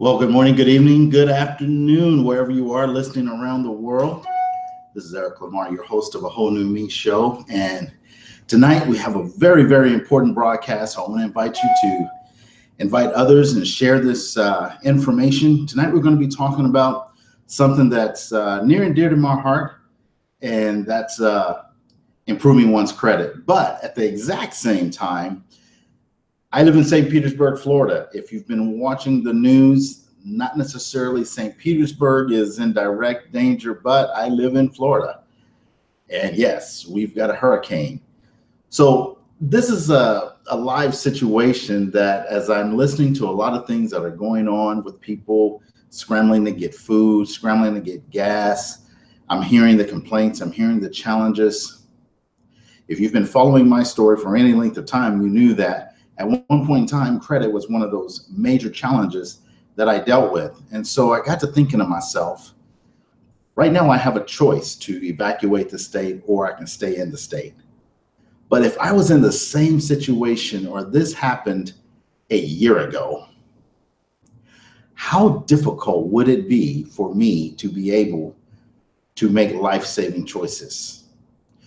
Well, good morning, good evening, good afternoon, wherever you are listening around the world. This is Eric Lamar, your host of A Whole New Me show. And tonight we have a very, very important broadcast. So I want to invite you to invite others and share this information. Tonight we're going to be talking about something that's near and dear to my heart, and that's improving one's credit. But at the exact same time, I live in St. Petersburg, Florida. If you've been watching the news, not necessarily St. Petersburg is in direct danger, but I live in Florida. And yes, we've got a hurricane. So this is a live situation that, as I'm listening to a lot of things that are going on with people scrambling to get food, scrambling to get gas, I'm hearing the complaints, I'm hearing the challenges. If you've been following my story for any length of time, you knew that at one point in time, credit was one of those major challenges that I dealt with. And so I got to thinking to myself, right now I have a choice to evacuate the state or I can stay in the state. But if I was in the same situation or this happened a year ago, how difficult would it be for me to be able to make life-saving choices?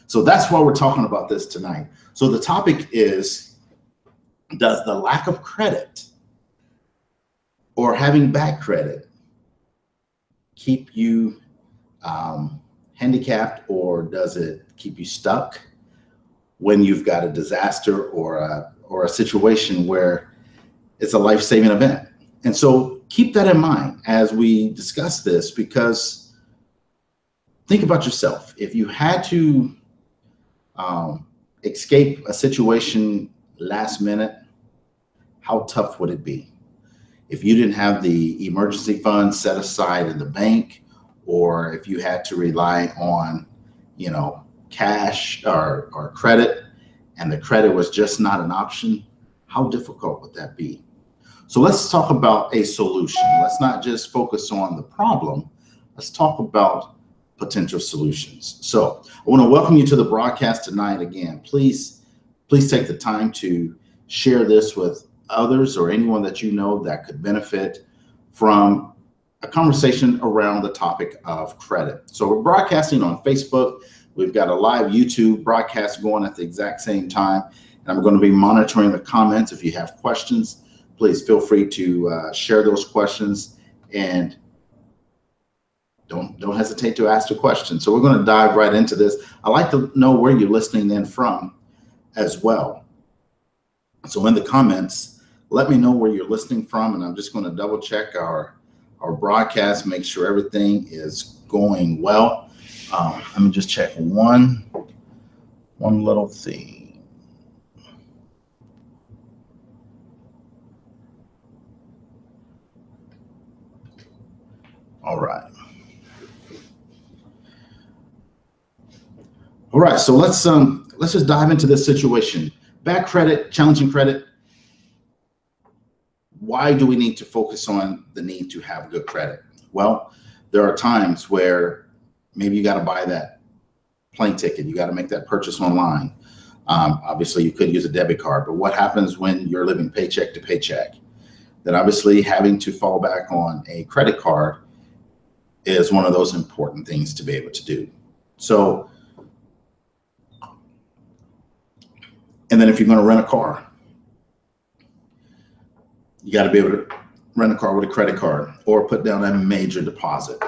So that's why we're talking about this tonight. So the topic is, does the lack of credit or having bad credit keep you handicapped, or does it keep you stuck when you've got a disaster or a situation where it's a life-saving event? And so keep that in mind as we discuss this, because think about yourself. If you had to escape a situation last minute, how tough would it be? If you didn't have the emergency fund set aside in the bank, or if you had to rely on, cash or credit, and the credit was just not an option, how difficult would that be? So let's talk about a solution. Let's not just focus on the problem. Let's talk about potential solutions. So I want to welcome you to the broadcast tonight. Again, please take the time to share this with others or anyone that you know that could benefit from a conversation around the topic of credit. So we're broadcasting on Facebook. We've got a live YouTube broadcast going at the exact same time. And I'm going to be monitoring the comments. If you have questions, please feel free to share those questions, and don't hesitate to ask the question. So we're going to dive right into this. I'd like to know where you're listening in from as well. So in the comments, let me know where you're listening from, and I'm just going to double check our broadcast, make sure everything is going well. Let me just check one little thing. All right. So let's just dive into this situation. Bad credit, challenging credit. Why do we need to focus on the need to have good credit? Well, there are times where maybe you got to buy that plane ticket. You got to make that purchase online. Obviously, you could use a debit card, but what happens when you're living paycheck to paycheck? Then obviously having to fall back on a credit card is one of those important things to be able to do. So, and then if you're going to rent a car, you got to be able to rent a car with a credit card or put down a major deposit.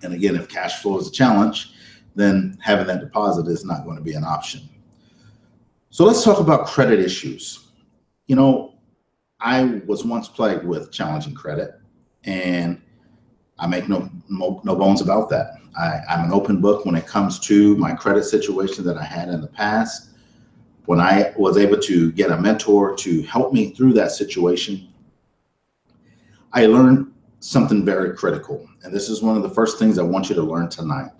And again, if cash flow is a challenge, then having that deposit is not going to be an option. So let's talk about credit issues. I was once plagued with challenging credit, and I make no bones about that. I'm an open book when it comes to my credit situation that I had in the past. When I was able to get a mentor to help me through that situation, I learned something very critical. And this is one of the first things I want you to learn tonight,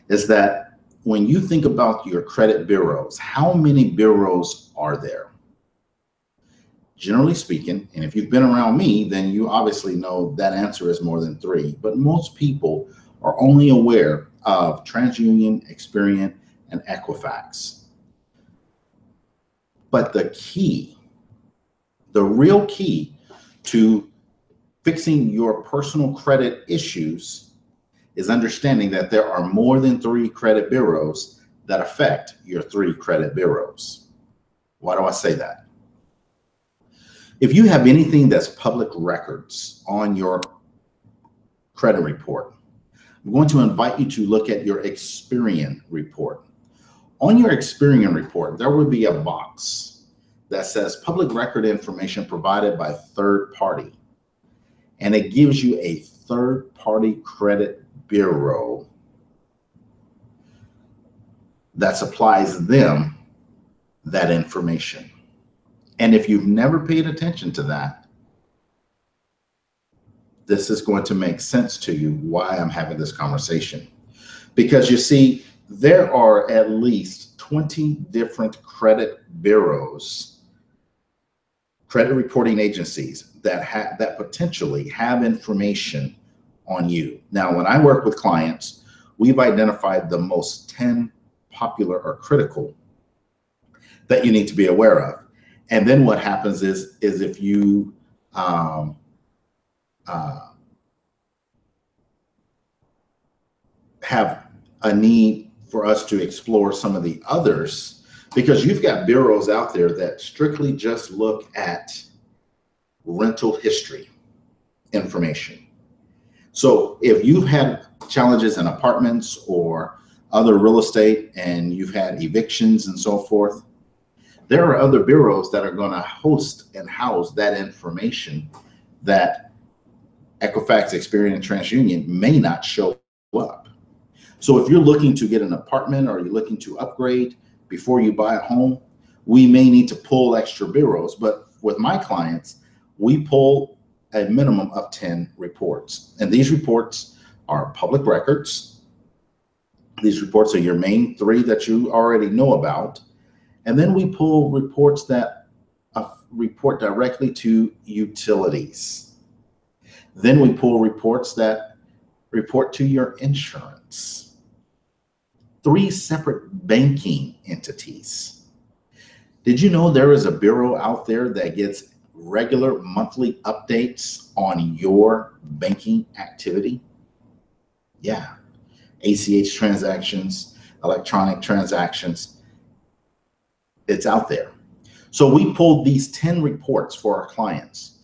is that when you think about your credit bureaus, how many bureaus are there? Generally speaking, and if you've been around me, then you obviously know that answer is more than 3. But most people are only aware of TransUnion, Experian, and Equifax. But the real key to Fixing your personal credit issues is understanding that there are more than 3 credit bureaus that affect your 3 credit bureaus. Why do I say that? If you have anything that's public records on your credit report, I'm going to invite you to look at your Experian report. On your Experian report, there will be a box that says public record information provided by third party. And it gives you a third party credit bureau that supplies them that information. And if you've never paid attention to that, this is going to make sense to you why I'm having this conversation. Because you see, there are at least 20 different credit bureaus, credit reporting agencies that potentially have information on you. Now, when I work with clients, we've identified the most 10 popular or critical that you need to be aware of. And then what happens is if you have a need for us to explore some of the others, because you've got bureaus out there that strictly just look at rental history information. So if you've had challenges in apartments or other real estate and you've had evictions and so forth, there are other bureaus that are going to host and house that information that Equifax, Experian, and TransUnion may not show up. So if you're looking to get an apartment or you're looking to upgrade before you buy a home, we may need to pull extra bureaus. But with my clients, we pull a minimum of 10 reports. And these reports are public records. These reports are your main 3 that you already know about. And then we pull reports that report directly to utilities. Then we pull reports that report to your insurance. 3 separate banking entities. Did you know there is a bureau out there that gets regular monthly updates on your banking activity? Yeah. ACH transactions, electronic transactions. It's out there. So we pulled these 10 reports for our clients.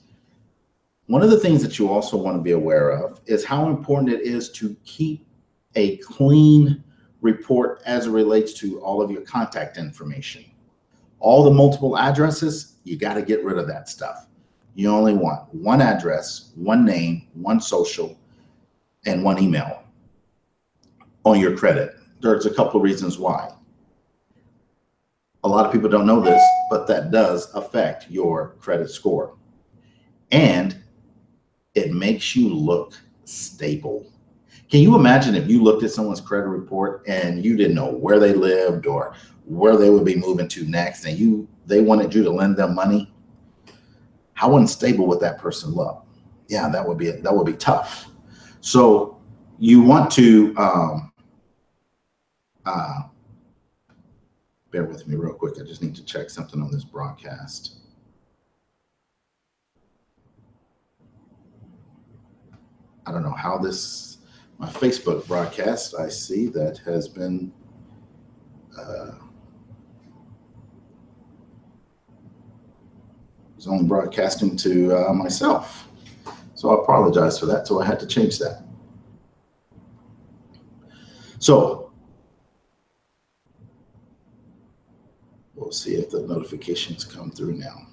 One of the things that you also want to be aware of is how important it is to keep a clean report as it relates to all of your contact information. All the multiple addresses, you got to get rid of that stuff. You only want 1 address, 1 name, 1 social, and 1 email on your credit. There's a couple of reasons why. A lot of people don't know this, but that does affect your credit score. And it makes you look stable. Can you imagine if you looked at someone's credit report and you didn't know where they lived or where they would be moving to next, and they wanted you to lend them money? How unstable would that person look? Yeah, that would be tough. So you want to bear with me real quick. I just need to check something on this broadcast. I don't know how my Facebook broadcast, I see that has been it's only broadcasting to myself. So I apologize for that. So I had to change that. So we'll see if the notifications come through now.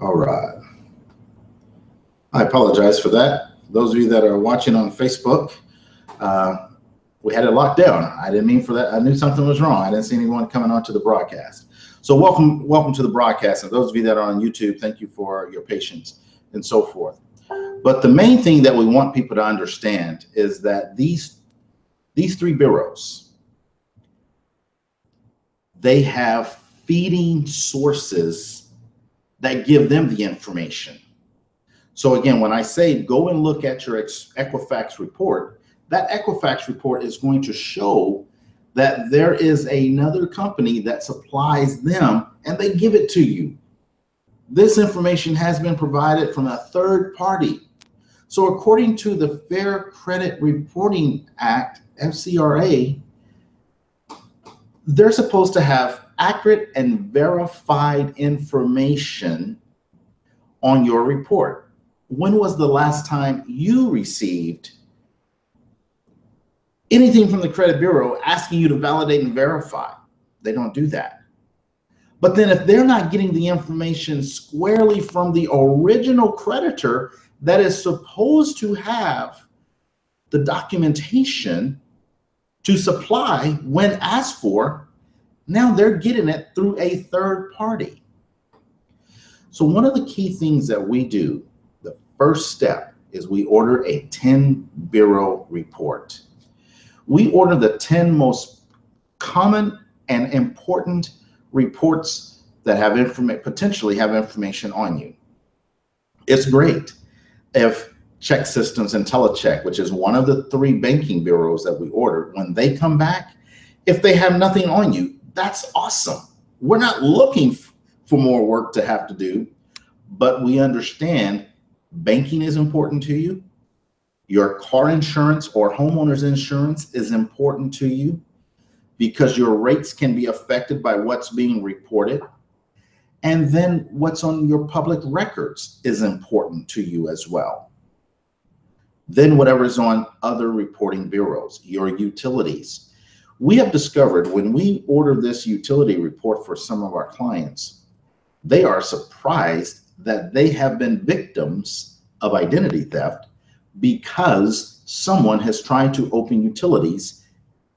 All right. I apologize for that. Those of you that are watching on Facebook, we had it locked down. I didn't mean for that. I knew something was wrong. I didn't see anyone coming onto the broadcast. So welcome to the broadcast. And those of you that are on YouTube, thank you for your patience and so forth. But the main thing that we want people to understand is that these 3 bureaus, they have feeding sources that give them the information. So again, when I say go and look at your Equifax report, that Equifax report is going to show that there is another company that supplies them and they give it to you. This information has been provided from a third party. So according to the Fair Credit Reporting Act, FCRA, they're supposed to have accurate and verified information on your report. When was the last time you received anything from the credit bureau asking you to validate and verify? They don't do that. But then if they're not getting the information squarely from the original creditor that is supposed to have the documentation to supply when asked for, now they're getting it through a third party. So one of the key things that we do, the first step, is we order a 10 bureau report. We order the 10 most common and important reports that have potentially have information on you. It's great if Check Systems and Telecheck, which is one of the 3 banking bureaus that we order, when they come back, if they have nothing on you, that's awesome. We're not looking for more work to have to do, but we understand banking is important to you. Your car insurance or homeowner's insurance is important to you because your rates can be affected by what's being reported. And then what's on your public records is important to you as well. Then whatever's on other reporting bureaus, your utilities. We have discovered when we order this utility report for some of our clients, they are surprised that they have been victims of identity theft because someone has tried to open utilities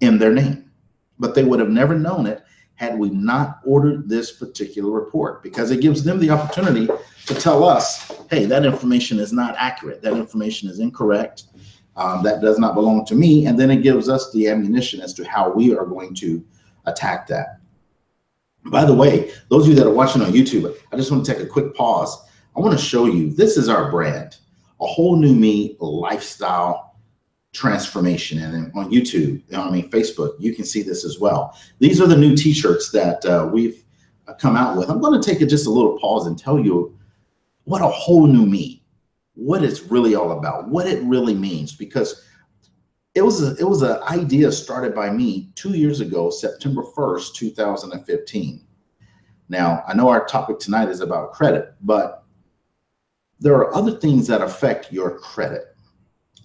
in their name. But they would have never known it had we not ordered this particular report, because it gives them the opportunity to tell us, hey, that information is not accurate. That information is incorrect. That does not belong to me. And then it gives us the ammunition as to how we are going to attack that. By the way, those of you that are watching on YouTube, I just want to take a quick pause. I want to show you, this is our brand, A Whole New Me Lifestyle Transformation. And on YouTube, Facebook, you can see this as well. These are the new t-shirts that we've come out with. I'm going to take just a little pause and tell you what a whole new me, what it's really all about, what it really means, because it was an idea started by me 2 years ago, September 1st, 2015. Now, I know our topic tonight is about credit, but there are other things that affect your credit.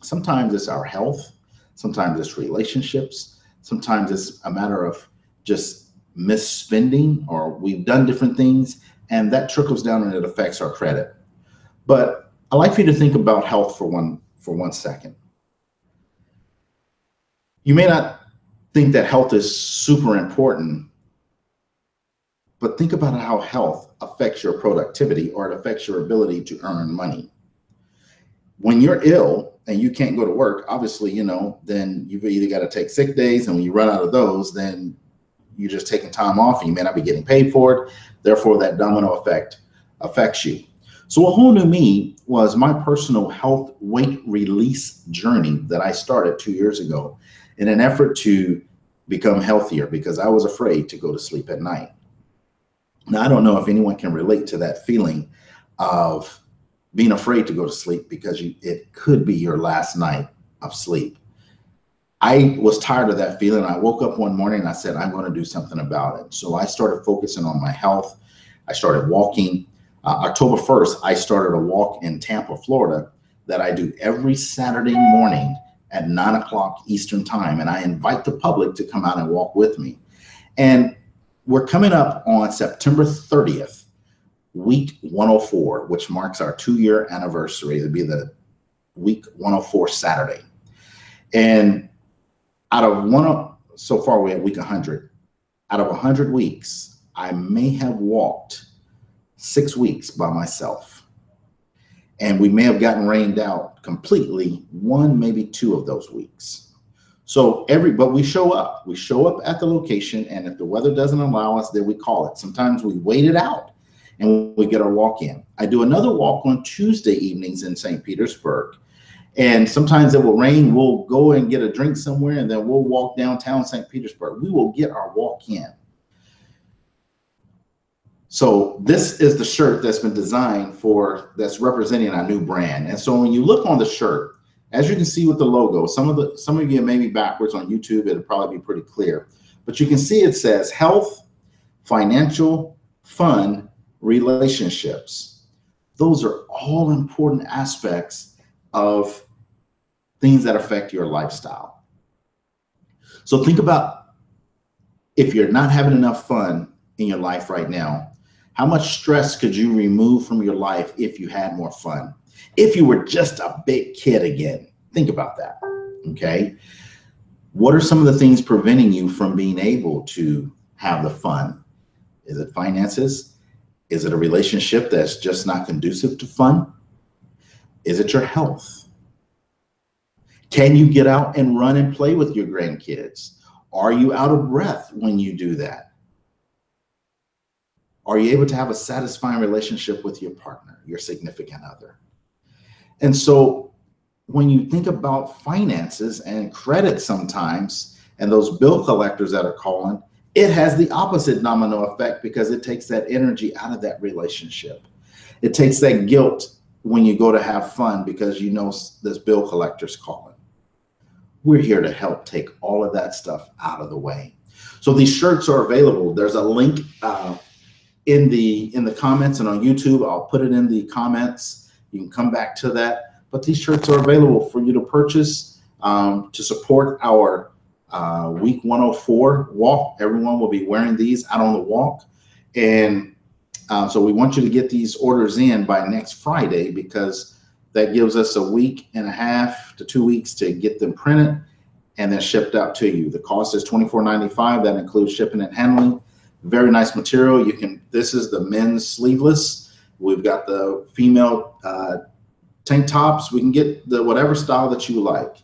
Sometimes it's our health, sometimes it's relationships, sometimes it's a matter of just misspending, or we've done different things, and that trickles down and it affects our credit. But I'd like for you to think about health for one second. You may not think that health is super important, but think about how health affects your productivity, or it affects your ability to earn money. When you're ill and you can't go to work, obviously, then you've either got to take sick days, and when you run out of those, then you're just taking time off and you may not be getting paid for it. Therefore, that domino effect affects you. So A Whole New Me was my personal health weight release journey that I started 2 years ago in an effort to become healthier, because I was afraid to go to sleep at night. Now, I don't know if anyone can relate to that feeling of being afraid to go to sleep because it could be your last night of sleep. I was tired of that feeling. I woke up one morning and I said, I'm going to do something about it. So I started focusing on my health. I started walking. October 1st, I started a walk in Tampa, Florida, that I do every Saturday morning at 9 o'clock Eastern time. And I invite the public to come out and walk with me. And we're coming up on September 30th. Week 104, which marks our 2-year anniversary. It'll be the week 104 Saturday. And so far we're at week 100. Out of 100 weeks, I may have walked 6 weeks by myself. And we may have gotten rained out completely 1, maybe 2 of those weeks. So but we show up. We show up at the location, and if the weather doesn't allow us, then we call it. Sometimes we wait it out and we get our walk in. I do another walk on Tuesday evenings in St. Petersburg. And sometimes it will rain. We'll go and get a drink somewhere, and then we'll walk downtown St. Petersburg. We will get our walk in. So this is the shirt that's been designed that's representing our new brand. And so when you look on the shirt, as you can see with the logo, some of you may be backwards on YouTube. It'll probably be pretty clear, but you can see it says health, financial, fun, relationships. Those are all important aspects of things that affect your lifestyle. So think about, if you're not having enough fun in your life right now, how much stress could you remove from your life if you had more fun? If you were just a big kid again, think about that, okay? What are some of the things preventing you from being able to have the fun? Is it finances? Is it a relationship that's just not conducive to fun? Is it your health? Can you get out and run and play with your grandkids? Are you out of breath when you do that? Are you able to have a satisfying relationship with your partner, your significant other? And so when you think about finances and credit sometimes, and those bill collectors that are calling, it has the opposite domino effect, because it takes that energy out of that relationship. It takes that guilt when you go to have fun because you know this bill collector's calling. We're here to help take all of that stuff out of the way. So these shirts are available. There's a link in the comments, and on YouTube, I'll put it in the comments. You can come back to that. But these shirts are available for you to purchase to support our week 104 walk. Everyone will be wearing these out on the walk. And so we want you to get these orders in by next Friday, because that gives us a week and a half to 2 weeks to get them printed and then shipped out to you. The cost is $24.95. That includes shipping and handling. Very nice material. This is the men's sleeveless. We've got the female tank tops. We can get the whatever style that you like.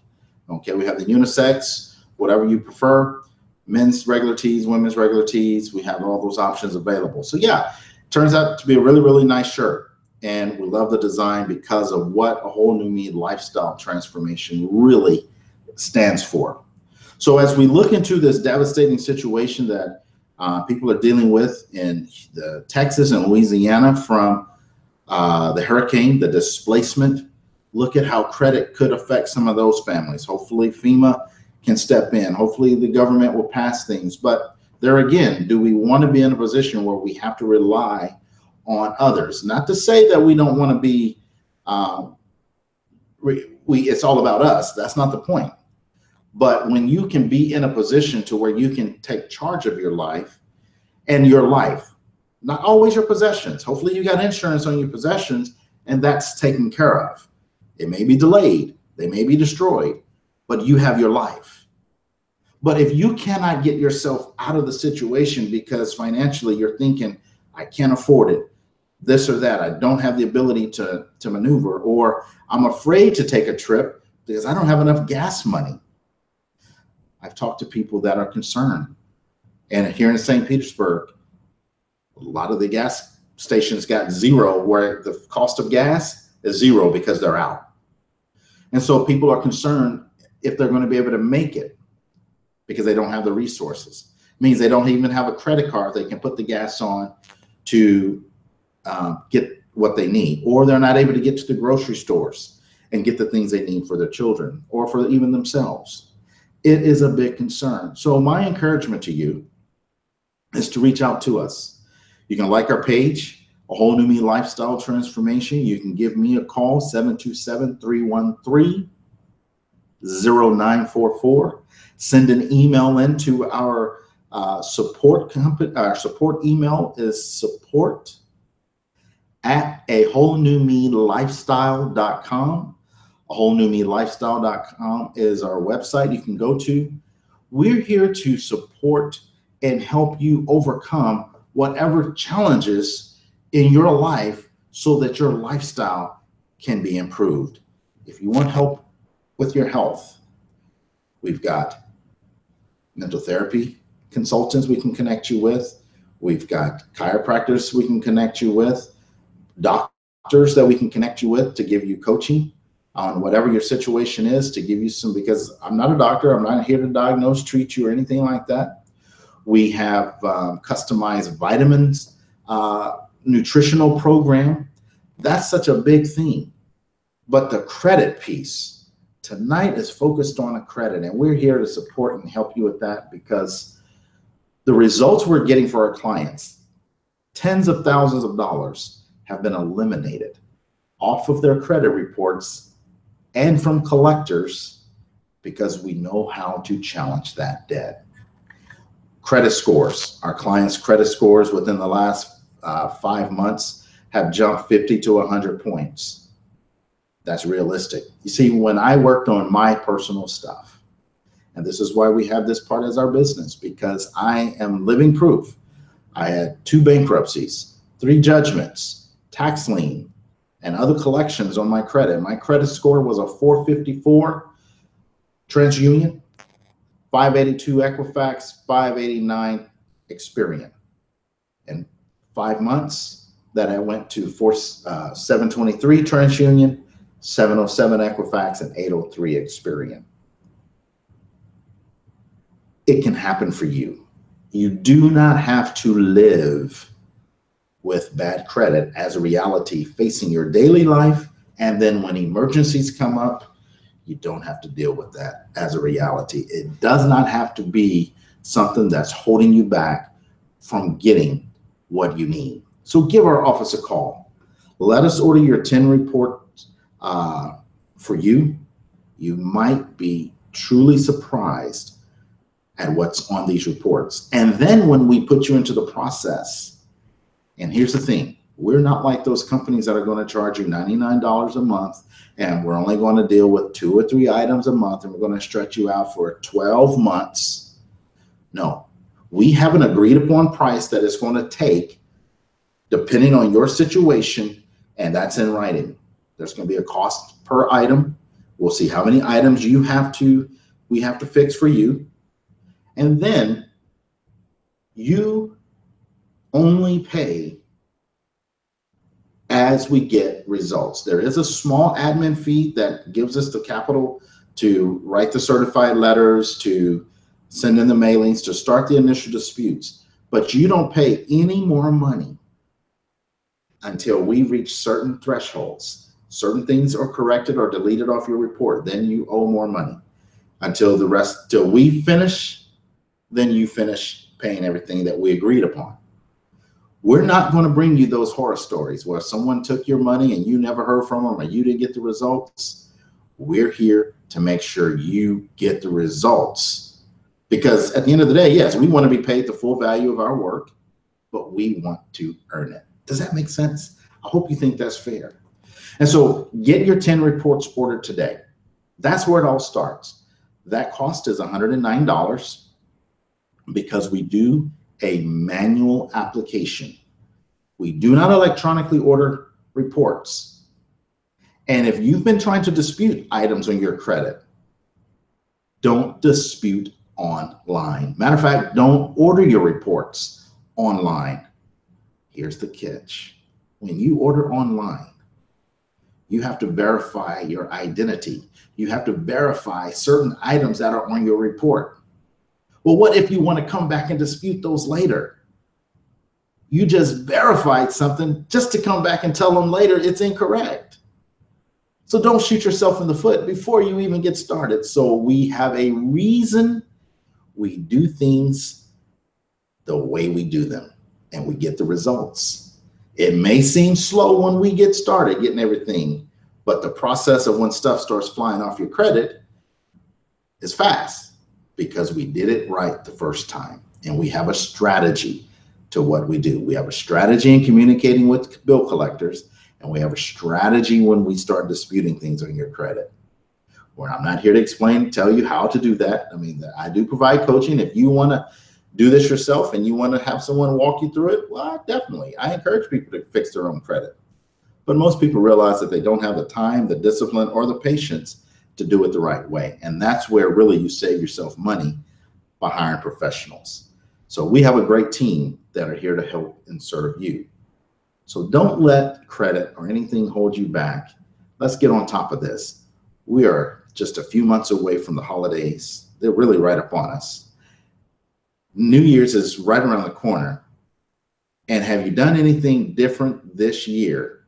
Okay, we have the unisex, whatever you prefer. Men's regular tees, women's regular tees. We have all those options available. So yeah, turns out to be a really, really nice shirt. And we love the design because of what A Whole New Me lifestyle transformation really stands for. So as we look into this devastating situation that people are dealing with in Texas and Louisiana from the hurricane, the displacement, look at how credit could affect some of those families. Hopefully FEMA can step in. Hopefully the government will pass things. But there again, do we want to be in a position where we have to rely on others? Not to say that we don't want to be, it's all about us. That's not the point. But when you can be in a position to where you can take charge of your life, and your life, not always your possessions. Hopefully you got insurance on your possessions and that's taken care of. It may be delayed, they may be destroyed, but you have your life. But if you cannot get yourself out of the situation because financially you're thinking, I can't afford it, this or that, I don't have the ability to maneuver, or I'm afraid to take a trip because I don't have enough gas money. I've talked to people that are concerned. And here in St. Petersburg, a lot of the gas stations got zero, where the cost of gas is zero because they're out. And so people are concerned if they're going to be able to make it because they don't have the resources. It means they don't even have a credit card they can put the gas on to get what they need, or they're not able to get to the grocery stores and get the things they need for their children or for even themselves. It is a big concern. So my encouragement to you is to reach out to us. You can like our page, A Whole New Me Lifestyle Transformation. You can give me a call, 727-313-0944. Send an email into our support company. Our support email is support@awholenewmelifestyle.com. awholenewmelifestyle.com is our website you can go to. We're here to support and help you overcome whatever challenges in your life so that your lifestyle can be improved. If you want help with your health, we've got mental therapy consultants we can connect you with. We've got chiropractors we can connect you with, doctors that we can connect you with to give you coaching. on whatever your situation is to give you some, because I'm not a doctor, I'm not here to diagnose, treat you, or anything like that. We have customized vitamins, nutritional program. That's such a big theme. But the credit piece tonight is focused on a credit, and we're here to support and help you with that, because the results we're getting for our clients, tens of thousands of dollars, have been eliminated off of their credit reports and from collectors, because we know how to challenge that debt. Credit scores, our clients' credit scores within the last 5 months have jumped 50 to 100 points. That's realistic. You see, when I worked on my personal stuff, and this is why we have this part as our business, because I am living proof. I had 2 bankruptcies, 3 judgments, tax lien, and other collections on my credit. My credit score was a 454 TransUnion, 582 Equifax, 589 Experian. In 5 months, that I went to 723 TransUnion, 707 Equifax, and 803 Experian. It can happen for you. You do not have to live with bad credit as a reality facing your daily life, and then when emergencies come up, you don't have to deal with that as a reality. It does not have to be something that's holding you back from getting what you need. So give our office a call. Let us order your 10 reports for you. You might be truly surprised at what's on these reports. And then when we put you into the process, and here's the thing, we're not like those companies that are going to charge you $99 a month, and we're only going to deal with 2 or 3 items a month, and we're going to stretch you out for 12 months. No, we have an agreed upon price that it's going to take depending on your situation, and that's in writing. There's going to be a cost per item. We'll see how many items we have to fix for you. And then you only pay as we get results. There is a small admin fee that gives us the capital to write the certified letters, to send in the mailings, to start the initial disputes. But you don't pay any more money until we reach certain thresholds. Certain things are corrected or deleted off your report, then you owe more money. Till we finish, then you finish paying everything that we agreed upon. We're not going to bring you those horror stories where someone took your money and you never heard from them or you didn't get the results. We're here to make sure you get the results, because at the end of the day, yes, we want to be paid the full value of our work, but we want to earn it. Does that make sense? I hope you think that's fair. And so get your 10 reports ordered today. That's where it all starts. That cost is $109 because we do a manual application. We do not electronically order reports. And if you've been trying to dispute items on your credit, don't dispute online. Matter of fact, don't order your reports online. Here's the catch. When you order online, you have to verify your identity. You have to verify certain items that are on your report. Well, what if you want to come back and dispute those later? You just verified something just to come back and tell them later it's incorrect. So don't shoot yourself in the foot before you even get started. So we have a reason we do things the way we do them, and we get the results. It may seem slow when we get started getting everything, but the process of when stuff starts flying off your credit is fast, because we did it right the first time. And we have a strategy to what we do. We have a strategy in communicating with bill collectors, and we have a strategy when we start disputing things on your credit. Well, I'm not here to tell you how to do that. I mean, I do provide coaching. If you want to do this yourself and you want to have someone walk you through it, well, definitely. I encourage people to fix their own credit. But most people realize that they don't have the time, the discipline, or the patience to do it the right way. And that's where really you save yourself money by hiring professionals. So we have a great team that are here to help and serve you. So don't let credit or anything hold you back. Let's get on top of this. We are just a few months away from the holidays. They're really right upon us. New Year's is right around the corner. And have you done anything different this year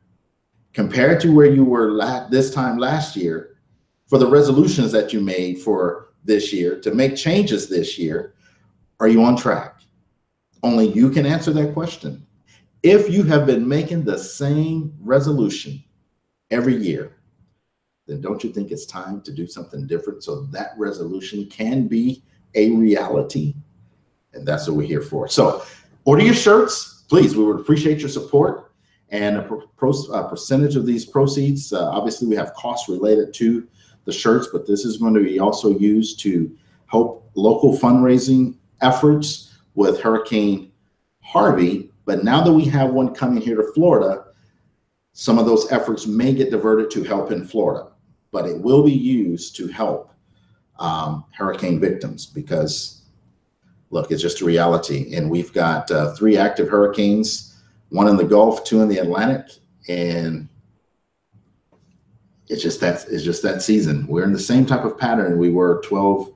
compared to where you were this time last year for the resolutions that you made for this year to make changes this year? Are you on track? Only you can answer that question. If you have been making the same resolution every year, then don't you think it's time to do something different so that resolution can be a reality? And that's what we're here for. So order your shirts, please. We would appreciate your support. And a percentage of these proceeds, obviously we have costs related to the shirts, but this is going to be also used to help local fundraising efforts with Hurricane Harvey. But now that we have one coming here to Florida, some of those efforts may get diverted to help in Florida, but it will be used to help hurricane victims because, look, it's just a reality. And we've got 3 active hurricanes, 1 in the Gulf, 2 in the Atlantic, and it's just that season. We're in the same type of pattern we were 12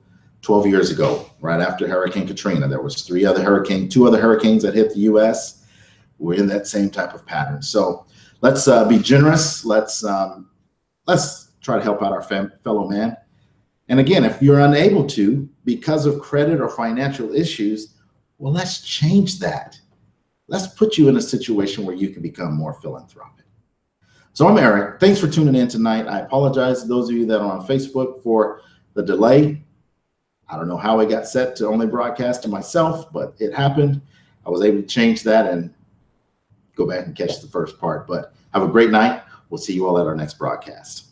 years ago, right after Hurricane Katrina. There was 2 other hurricanes that hit the U.S. We're in that same type of pattern. So let's be generous. Let's try to help out our fellow man. And again, if you're unable to because of credit or financial issues, well, let's change that. Let's put you in a situation where you can become more philanthropic. So I'm Eric. Thanks for tuning in tonight. I apologize to those of you that are on Facebook for the delay. I don't know how it got set to only broadcast to myself, but it happened. I was able to change that and go back and catch the first part. But have a great night. We'll see you all at our next broadcast.